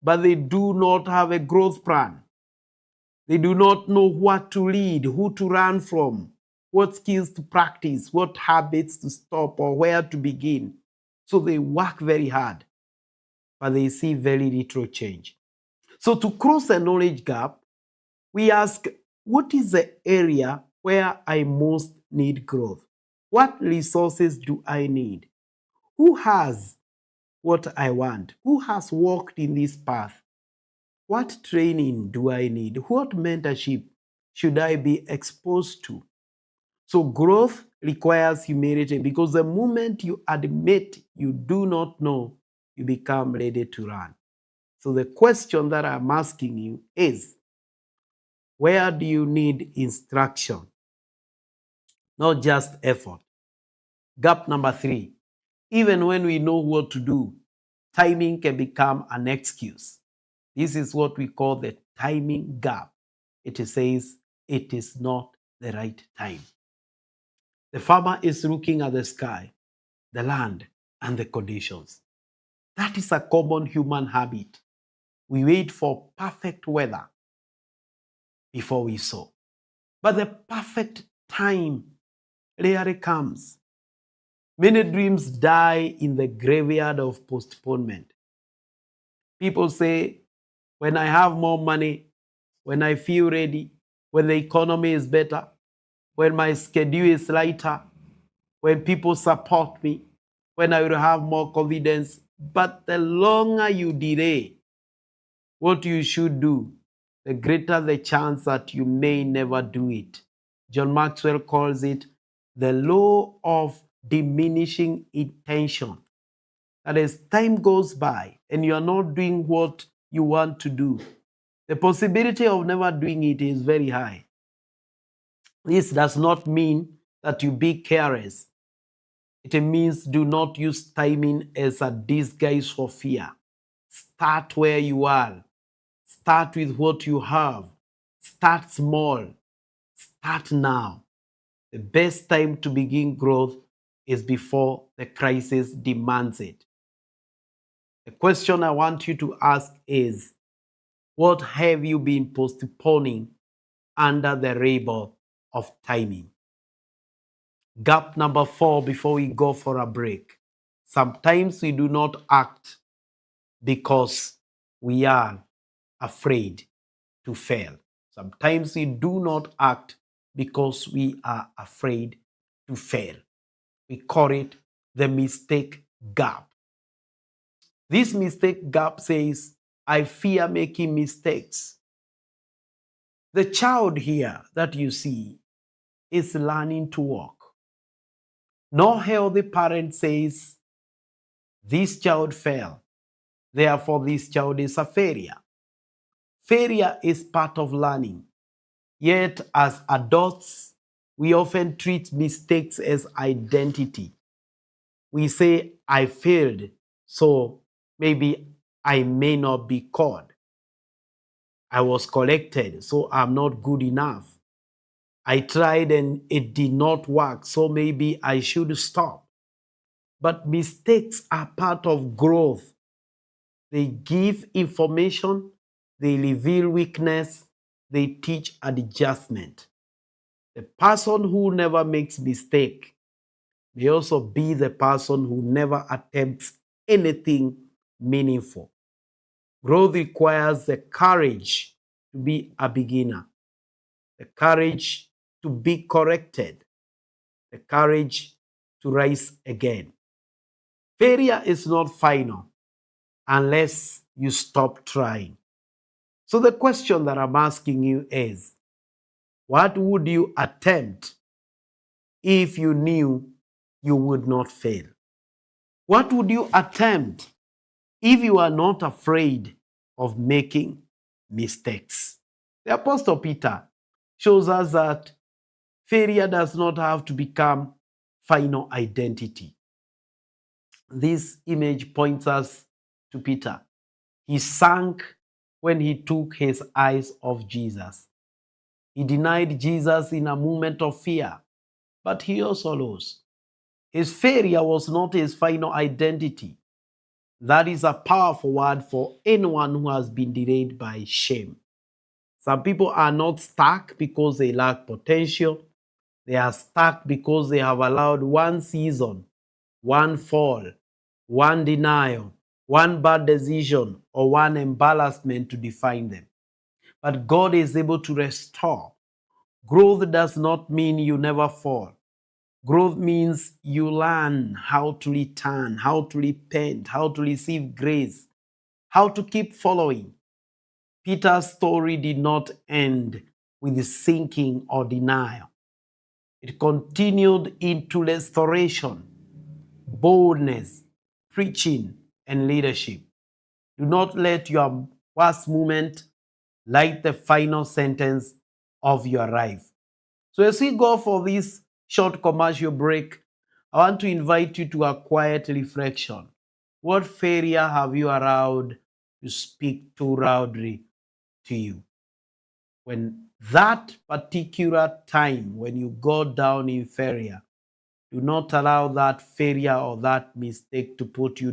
but they do not have a growth plan. They do not know what to lead, who to run from, what skills to practice, what habits to stop, or where to begin. So they work very hard, but they see very little change. So to cross a knowledge gap, we ask, what is the area where I most need growth? What resources do I need? Who has what I want? Who has walked in this path? What training do I need? What mentorship should I be exposed to? So growth requires humility, because the moment you admit you do not know, you become ready to run. So the question that I'm asking you is, where do you need instruction? Not just effort. Gap number 3. Even when we know what to do, timing can become an excuse. This is what we call the timing gap. It says it is not the right time. The farmer is looking at the sky, the land, and the conditions. That is a common human habit. We wait for perfect weather before we sow. But the perfect time rarely comes. Many dreams die in the graveyard of postponement. People say, when I have more money, when I feel ready, when the economy is better, when my schedule is lighter, when people support me, when I will have more confidence. But the longer you delay what you should do, the greater the chance that you may never do it. John Maxwell calls it the law of diminishing intention. That as time goes by and you are not doing what you want to do, the possibility of never doing it is very high. This does not mean that you be careless. It means do not use timing as a disguise for fear. Start where you are. Start with what you have. Start small. Start now. The best time to begin growth is before the crisis demands it. The question I want you to ask is, what have you been postponing under the label of timing? Gap number 4 before we go for a break. Sometimes we do not act because we are afraid to fail. Sometimes we do not act because we are afraid to fail. We call it the mistake gap. This mistake gap says, I fear making mistakes. The child here that you see is learning to walk. No healthy parent says, this child failed, therefore this child is a failure. Failure is part of learning. Yet as adults, we often treat mistakes as identity. We say, I failed, so maybe I may not be called. I was collected, so I'm not good enough. I tried and it did not work, so maybe I should stop. But mistakes are part of growth. They give information, they reveal weakness, they teach adjustment. The person who never makes mistake may also be the person who never attempts anything meaningful. Growth requires the courage to be a beginner, the courage to be corrected, the courage to rise again. Failure is not final unless you stop trying. So the question that I'm asking you is, what would you attempt if you knew you would not fail? What would you attempt if you are not afraid of making mistakes? The Apostle Peter shows us that failure does not have to become final identity. This image points us to Peter. He sank when he took his eyes off Jesus. He denied Jesus in a moment of fear, but he also lost. His failure was not his final identity. That is a powerful word for anyone who has been delayed by shame. Some people are not stuck because they lack potential. They are stuck because they have allowed one season, one fall, one denial, one bad decision, or one embarrassment to define them. But God is able to restore. Growth does not mean you never fall. Growth means you learn how to return, how to repent, how to receive grace, how to keep following. Peter's story did not end with sinking or denial. It continued into restoration, boldness, preaching, and leadership. Do not let your worst moment light the final sentence of your life. So as we go for this short commercial break, I want to invite you to a quiet reflection. What failure have you allowed to speak too loudly to you? When that particular time when you go down in failure, do not allow that failure or that mistake to put you